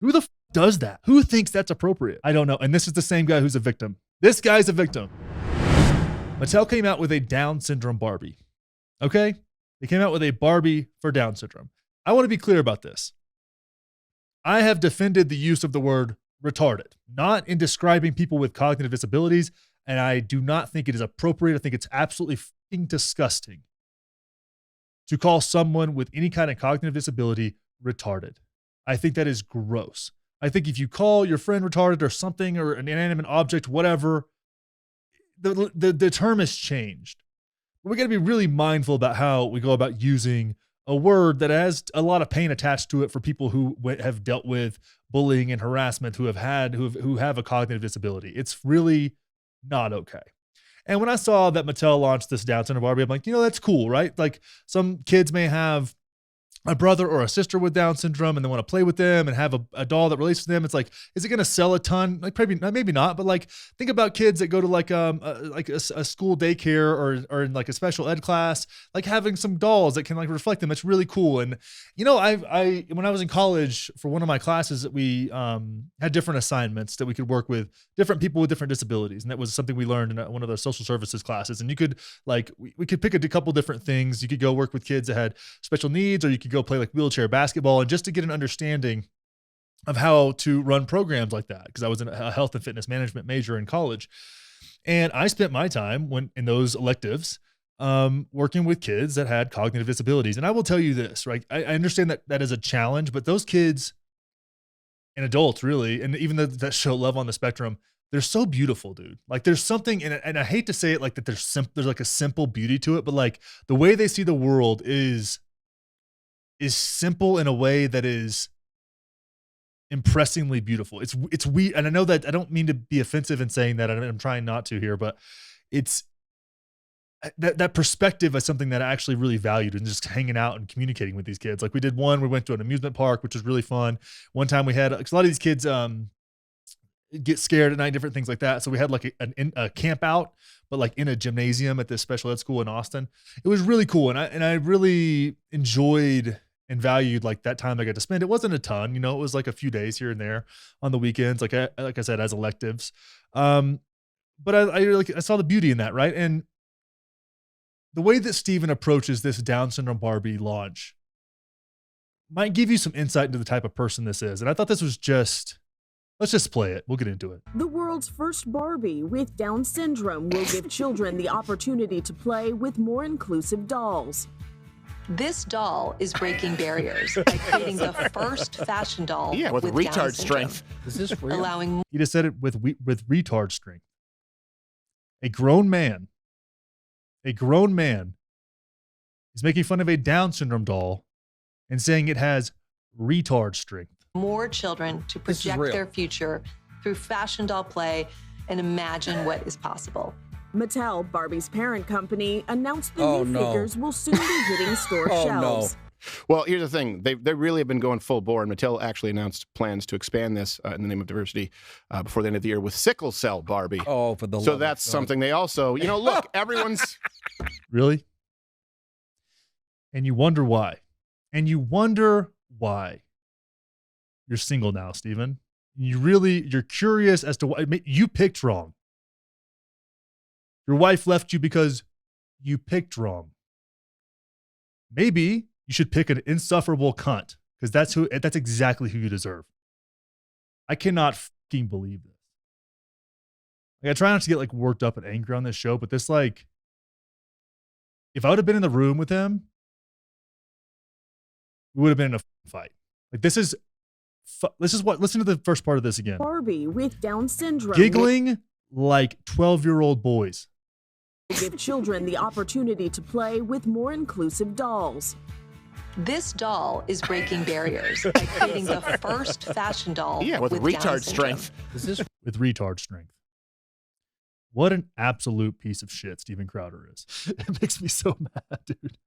Who the does that? Who thinks that's appropriate? I don't know. And this is the same guy who's a victim. This guy's a victim. Mattel came out with a Down syndrome Barbie. Okay? They came out with a Barbie for Down syndrome. I want to be clear about this. I have defended the use of the word retarded, not in describing people with cognitive disabilities, and I do not think it is appropriate. I think it's absolutely fucking disgusting to call someone with any kind of cognitive disability retarded. I think that is gross. I think if you call your friend retarded or something or an inanimate object, whatever, the term has changed. We got to be really mindful about how we go about using a word that has a lot of pain attached to it for people who have dealt with bullying and harassment, who have a cognitive disability. It's really not okay. And when I saw that Mattel launched this Down syndrome Barbie, I'm like, that's cool, right? Like some kids may have a brother or a sister with Down syndrome and they want to play with them and have a doll that relates to them. It's like, is it going to sell a ton? Like maybe not, but like think about kids that go to like a school daycare or in like a special ed class, like having some dolls that can like reflect them. It's really cool. And I when I was in college for one of my classes, we had different assignments that we could work with different people with different disabilities, and that was something we learned in one of the social services classes. And you could like we could pick a couple different things. You could go work with kids that had special needs, or you could go play like wheelchair basketball, and just to get an understanding of how to run programs like that, because I was a health and fitness management major in college. And I spent my time in those electives working with kids that had cognitive disabilities. And I will tell you this, right? I understand that is a challenge, but those kids and adults really, and even that show Love on the Spectrum, they're so beautiful, dude. Like there's something, and I hate to say it like that, there's like a simple beauty to it, but like the way they see the world is simple in a way that is impressingly beautiful. It's weird. And I know that I don't mean to be offensive in saying that. I'm trying not to here, but it's that perspective is something that I actually really valued, and just hanging out and communicating with these kids. Like we went to an amusement park, which was really fun. One time we had, a lot of these kids get scared at night, different things like that. So we had like a camp out, but like in a gymnasium at this special ed school in Austin. It was really cool. And I really enjoyed and valued like that time I got to spend. It wasn't a ton, it was like a few days here and there on the weekends, like I said, as electives. But I saw the beauty in that, right? And the way that Steven approaches this Down syndrome Barbie launch might give you some insight into the type of person this is. And I thought this was let's just play it. We'll get into it. The world's first Barbie with Down syndrome will give children the opportunity to play with more inclusive dolls. This doll is breaking barriers by creating the first fashion doll with retard strength. Is this real? Allowing He just said it with retard strength. A grown man is making fun of a Down syndrome doll and saying it has retard strength. more children to project their future through fashion doll play and imagine what is possible. Mattel, Barbie's parent company, announced the new figures will soon be hitting store shelves. Well, here's the thing. They really have been going full bore, and Mattel actually announced plans to expand this in the name of diversity before the end of the year with sickle cell Barbie. Oh, for the love So that's something they also, look, everyone's... Really? And you wonder why. You're single now, Steven. You're curious as to why you picked wrong. Your wife left you because you picked wrong. Maybe you should pick an insufferable cunt, because that's exactly who you deserve. I cannot fucking believe this. Like, I try not to get worked up and angry on this show, but this if I would have been in the room with him, we would have been in a fight. Listen to the first part of this again. Barbie with Down syndrome. Giggling like 12-year-old boys. Give children the opportunity to play with more inclusive dolls. This doll is breaking barriers by creating the first fashion doll with retard strength. With retard strength. What an absolute piece of shit Steven Crowder is. It makes me so mad, dude.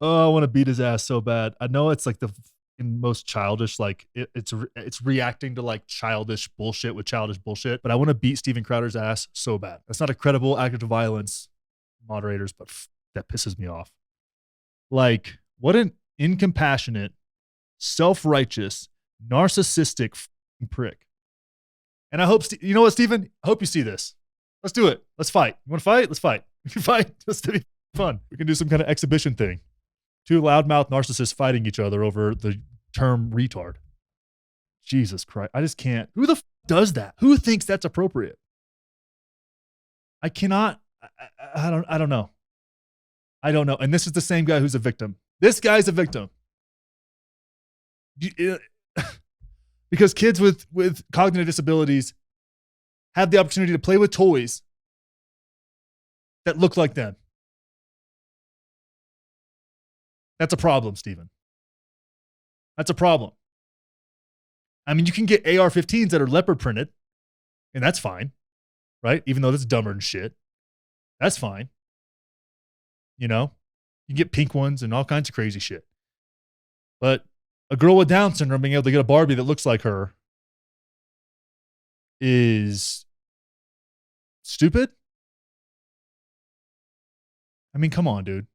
Oh, I want to beat his ass so bad. I know it's the most childish, it's reacting to childish bullshit with childish bullshit, but I want to beat Steven Crowder's ass so bad. That's not a credible act of violence, moderators, but that pisses me off. What an incompassionate, self-righteous, narcissistic prick. And I hope, you know what, Steven? I hope you see this. Let's do it. Let's fight. You want to fight? Let's fight. We can fight. Just to be fun. We can do some kind of exhibition thing. Two loudmouth narcissists fighting each other over the term retard. Jesus Christ. I just can't. Who the does that? Who thinks that's appropriate? I cannot. I don't know. I don't know. And this is the same guy who's a victim. This guy's a victim. Because kids with cognitive disabilities have the opportunity to play with toys that look like them. That's a problem, Stephen. That's a problem. I mean, you can get AR-15s that are leopard printed, and that's fine, right? Even though that's dumber than shit. That's fine. You know, you get pink ones and all kinds of crazy shit. But a girl with Down syndrome being able to get a Barbie that looks like her is stupid. I mean, come on, dude.